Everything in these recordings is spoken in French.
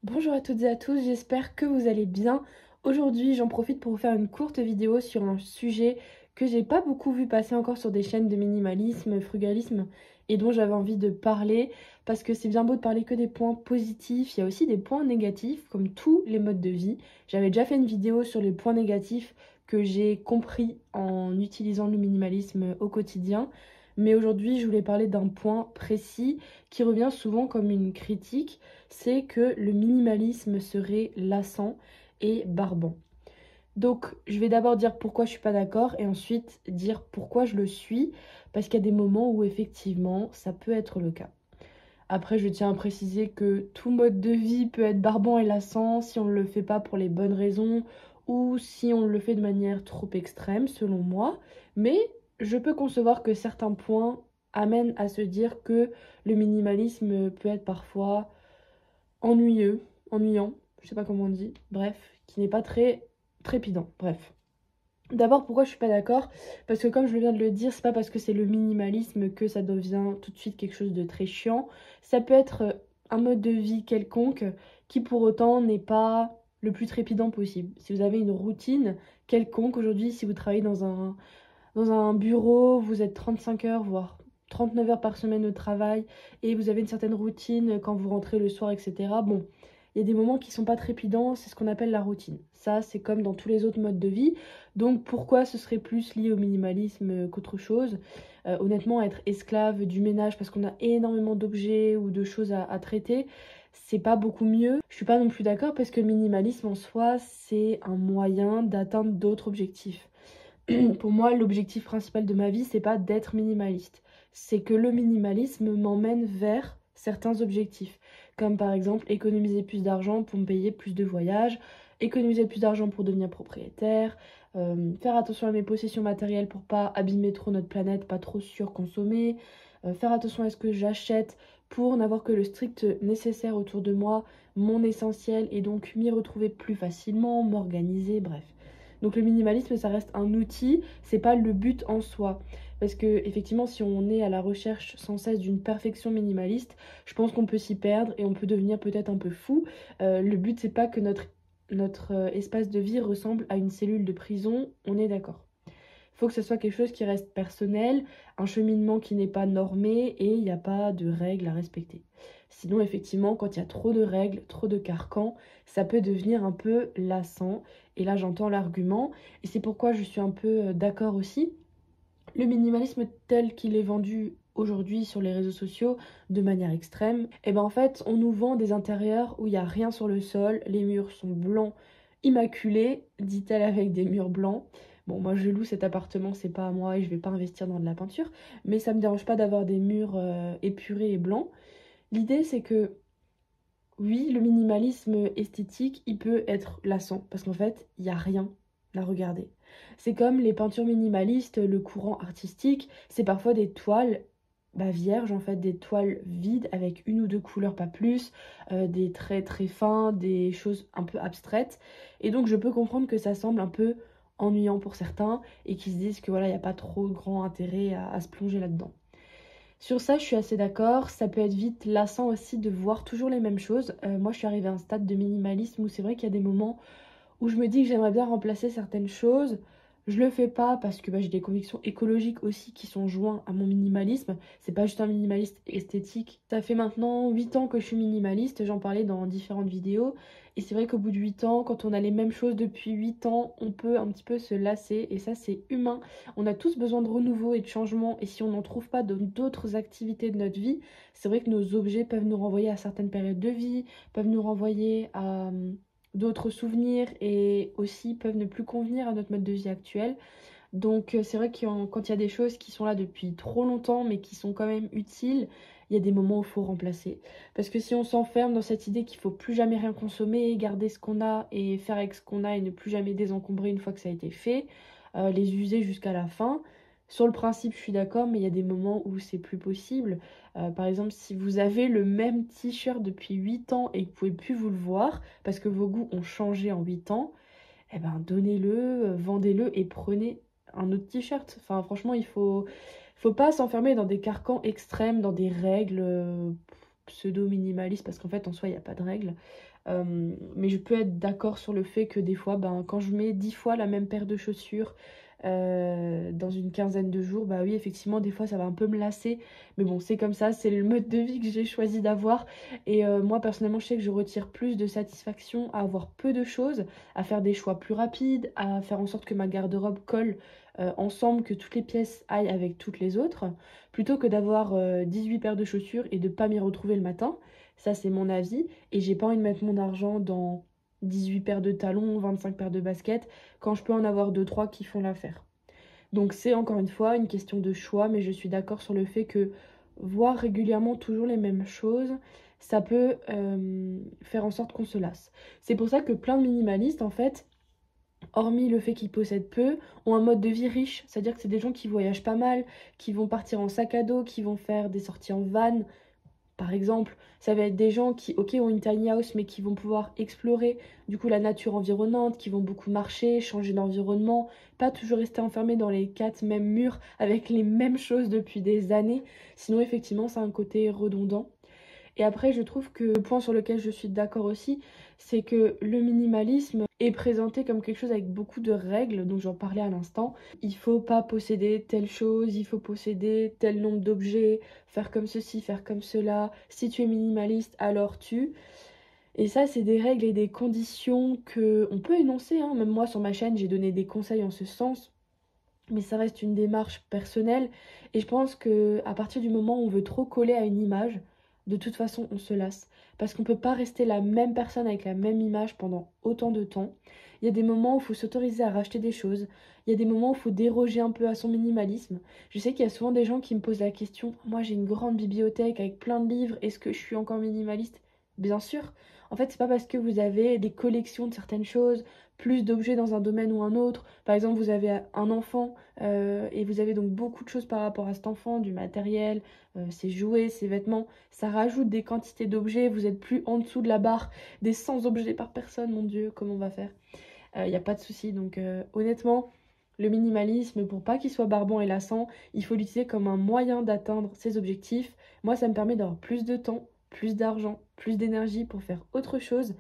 Bonjour à toutes et à tous, j'espère que vous allez bien. Aujourd'hui, j'en profite pour vous faire une courte vidéo sur un sujet que j'ai pas beaucoup vu passer encore sur des chaînes de minimalisme, frugalisme et dont j'avais envie de parler parce que c'est bien beau de parler que des points positifs, il y a aussi des points négatifs comme tous les modes de vie. J'avais déjà fait une vidéo sur les points négatifs que j'ai compris en utilisant le minimalisme au quotidien. Mais aujourd'hui, je voulais parler d'un point précis qui revient souvent comme une critique, c'est que le minimalisme serait lassant et barbant. Donc, je vais d'abord dire pourquoi je suis pas d'accord et ensuite dire pourquoi je le suis, parce qu'il y a des moments où effectivement ça peut être le cas. Après, je tiens à préciser que tout mode de vie peut être barbant et lassant si on ne le fait pas pour les bonnes raisons ou si on le fait de manière trop extrême, selon moi. Mais je peux concevoir que certains points amènent à se dire que le minimalisme peut être parfois ennuyeux, ennuyant, je sais pas comment on dit, bref, qui n'est pas très trépidant, bref. D'abord, pourquoi je suis pas d'accord? Parce que comme je viens de le dire, c'est pas parce que c'est le minimalisme que ça devient tout de suite quelque chose de très chiant. Ça peut être un mode de vie quelconque qui pour autant n'est pas le plus trépidant possible. Si vous avez une routine quelconque aujourd'hui, si vous travaillez dans un bureau, vous êtes 35 heures, voire 39 heures par semaine au travail, et vous avez une certaine routine quand vous rentrez le soir, etc. Bon, il y a des moments qui sont pas trépidants, c'est ce qu'on appelle la routine. Ça, c'est comme dans tous les autres modes de vie. Donc pourquoi ce serait plus lié au minimalisme qu'autre chose? Honnêtement, être esclave du ménage parce qu'on a énormément d'objets ou de choses à traiter, c'est pas beaucoup mieux. Je suis pas non plus d'accord parce que le minimalisme en soi, c'est un moyen d'atteindre d'autres objectifs. Pour moi, l'objectif principal de ma vie, c'est pas d'être minimaliste. C'est que le minimalisme m'emmène vers certains objectifs. Comme par exemple économiser plus d'argent pour me payer plus de voyages, économiser plus d'argent pour devenir propriétaire, faire attention à mes possessions matérielles pour pas abîmer trop notre planète, pas trop surconsommer, faire attention à ce que j'achète pour n'avoir que le strict nécessaire autour de moi, mon essentiel, et donc m'y retrouver plus facilement, m'organiser, bref. Donc le minimalisme, ça reste un outil, c'est pas le but en soi. Parce que effectivement, si on est à la recherche sans cesse d'une perfection minimaliste, je pense qu'on peut s'y perdre et on peut devenir peut-être un peu fou. Le but, c'est pas que notre espace de vie ressemble à une cellule de prison, on est d'accord. Il faut que ce soit quelque chose qui reste personnel, un cheminement qui n'est pas normé et il n'y a pas de règles à respecter. Sinon, effectivement, quand il y a trop de règles, trop de carcans, ça peut devenir un peu lassant. Et là, j'entends l'argument. Et c'est pourquoi je suis un peu d'accord aussi. Le minimalisme tel qu'il est vendu aujourd'hui sur les réseaux sociaux de manière extrême, et ben en fait, on nous vend des intérieurs où il n'y a rien sur le sol, les murs sont blancs, immaculés, dit-elle avec des murs blancs. Bon, moi je loue cet appartement, c'est pas à moi et je vais pas investir dans de la peinture, mais ça me dérange pas d'avoir des murs épurés et blancs. L'idée c'est que oui, le minimalisme esthétique, il peut être lassant parce qu'en fait, il n'y a rien à regarder. C'est comme les peintures minimalistes, le courant artistique, c'est parfois des toiles vierges, en fait, des toiles vides avec une ou deux couleurs, pas plus, des traits très fins, des choses un peu abstraites. Et donc, je peux comprendre que ça semble un peu ennuyant pour certains et qu'ils se disent que voilà, il n'y a pas trop grand intérêt à se plonger là-dedans. Sur ça, je suis assez d'accord. Ça peut être vite lassant aussi de voir toujours les mêmes choses. Moi, je suis arrivée à un stade de minimalisme où c'est vrai qu'il y a des moments où je me dis que j'aimerais bien remplacer certaines choses. Je le fais pas parce que j'ai des convictions écologiques aussi qui sont jointes à mon minimalisme. C'est pas juste un minimaliste esthétique. Ça fait maintenant 8 ans que je suis minimaliste, j'en parlais dans différentes vidéos. Et c'est vrai qu'au bout de 8 ans, quand on a les mêmes choses depuis 8 ans, on peut un petit peu se lasser. Et ça, c'est humain. On a tous besoin de renouveau et de changement. Et si on n'en trouve pas dans d'autres activités de notre vie, c'est vrai que nos objets peuvent nous renvoyer à certaines périodes de vie, peuvent nous renvoyer à d'autres souvenirs et aussi peuvent ne plus convenir à notre mode de vie actuel. Donc c'est vrai que quand il y a des choses qui sont là depuis trop longtemps mais qui sont quand même utiles, il y a des moments où il faut remplacer. Parce que si on s'enferme dans cette idée qu'il faut plus jamais rien consommer, garder ce qu'on a et faire avec ce qu'on a et ne plus jamais désencombrer une fois que ça a été fait, les user jusqu'à la fin, sur le principe je suis d'accord, mais il y a des moments où c'est plus possible. Par exemple, si vous avez le même t-shirt depuis 8 ans et que vous pouvez plus vous le voir parce que vos goûts ont changé en 8 ans, eh ben donnez-le, vendez-le et prenez un autre t-shirt. Enfin, franchement, faut pas s'enfermer dans des carcans extrêmes, dans des règles pseudo-minimalistes, parce qu'en fait, en soi, il n'y a pas de règles. Mais je peux être d'accord sur le fait que des fois, ben, quand je mets 10 fois la même paire de chaussures dans une quinzaine de jours, bah oui, effectivement, des fois, ça va un peu me lasser. Mais bon, c'est comme ça, c'est le mode de vie que j'ai choisi d'avoir. Et moi, personnellement, je sais que je retire plus de satisfaction à avoir peu de choses, à faire des choix plus rapides, à faire en sorte que ma garde-robe colle ensemble, que toutes les pièces aillent avec toutes les autres, plutôt que d'avoir 18 paires de chaussures et de pas m'y retrouver le matin. Ça, c'est mon avis. Et j'ai pas envie de mettre mon argent dans 18 paires de talons, 25 paires de baskets, quand je peux en avoir deux trois qui font l'affaire. Donc c'est encore une fois une question de choix, mais je suis d'accord sur le fait que voir régulièrement toujours les mêmes choses, ça peut faire en sorte qu'on se lasse. C'est pour ça que plein de minimalistes, en fait, hormis le fait qu'ils possèdent peu, ont un mode de vie riche. C'est-à-dire que c'est des gens qui voyagent pas mal, qui vont partir en sac à dos, qui vont faire des sorties en van, par exemple. Ça va être des gens qui, ok, ont une tiny house, mais qui vont pouvoir explorer du coup la nature environnante, qui vont beaucoup marcher, changer d'environnement, pas toujours rester enfermés dans les quatre mêmes murs avec les mêmes choses depuis des années. Sinon, effectivement, ça a un côté redondant. Et après, je trouve que le point sur lequel je suis d'accord aussi, c'est que le minimalisme est présenté comme quelque chose avec beaucoup de règles, dont j'en parlais à l'instant. Il faut pas posséder telle chose, il faut posséder tel nombre d'objets, faire comme ceci, faire comme cela. Si tu es minimaliste, alors tu. Et ça, c'est des règles et des conditions que on peut énoncer, hein. Même moi, sur ma chaîne, j'ai donné des conseils en ce sens. Mais ça reste une démarche personnelle. Et je pense que à partir du moment où on veut trop coller à une image, de toute façon, on se lasse. Parce qu'on ne peut pas rester la même personne avec la même image pendant autant de temps. Il y a des moments où il faut s'autoriser à racheter des choses. Il y a des moments où il faut déroger un peu à son minimalisme. Je sais qu'il y a souvent des gens qui me posent la question, moi j'ai une grande bibliothèque avec plein de livres, est-ce que je suis encore minimaliste? Bien sûr. En fait, c'est pas parce que vous avez des collections de certaines choses, plus d'objets dans un domaine ou un autre. Par exemple, vous avez un enfant et vous avez donc beaucoup de choses par rapport à cet enfant, du matériel, ses jouets, ses vêtements. Ça rajoute des quantités d'objets. Vous êtes plus en dessous de la barre des 100 objets par personne. Mon Dieu, comment on va faire? Il n'y a pas de souci. Donc honnêtement, le minimalisme, pour pas qu'il soit barbant et lassant, il faut l'utiliser comme un moyen d'atteindre ses objectifs. Moi, ça me permet d'avoir plus de temps, plus d'argent, plus d'énergie pour faire autre chose.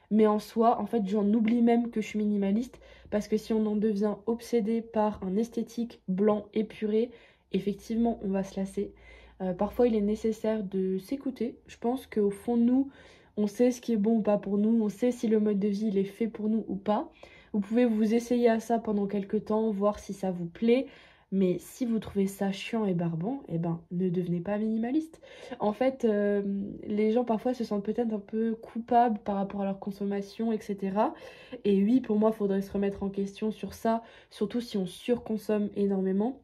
Mais en soi, en fait, j'en oublie même que je suis minimaliste parce que si on en devient obsédé par un esthétique blanc épuré, effectivement, on va se lasser. Parfois, il est nécessaire de s'écouter. Je pense qu'au fond de nous, on sait ce qui est bon ou pas pour nous, on sait si le mode de vie il est fait pour nous ou pas. Vous pouvez vous essayer à ça pendant quelques temps, voir si ça vous plaît. Mais si vous trouvez ça chiant et barbant, eh ben, ne devenez pas minimaliste. En fait, les gens parfois se sentent peut-être un peu coupables par rapport à leur consommation, etc. Et oui, pour moi, il faudrait se remettre en question sur ça, surtout si on surconsomme énormément.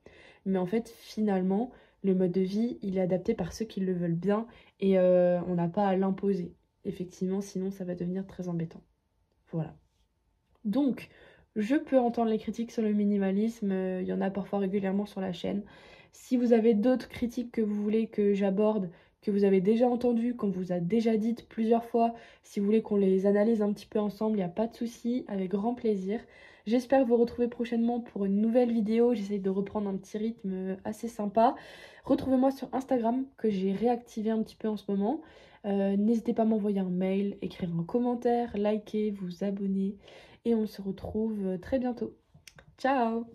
Mais en fait, finalement, le mode de vie, il est adapté par ceux qui le veulent bien et on n'a pas à l'imposer. Effectivement, sinon ça va devenir très embêtant. Voilà. Donc, je peux entendre les critiques sur le minimalisme, il y en a parfois régulièrement sur la chaîne. Si vous avez d'autres critiques que vous voulez que j'aborde, que vous avez déjà entendues, qu'on vous a déjà dites plusieurs fois, si vous voulez qu'on les analyse un petit peu ensemble, il n'y a pas de souci, avec grand plaisir. J'espère vous retrouver prochainement pour une nouvelle vidéo, j'essaye de reprendre un petit rythme assez sympa. Retrouvez-moi sur Instagram, que j'ai réactivé un petit peu en ce moment. N'hésitez pas à m'envoyer un mail, écrire un commentaire, liker, vous abonner et on se retrouve très bientôt. Ciao!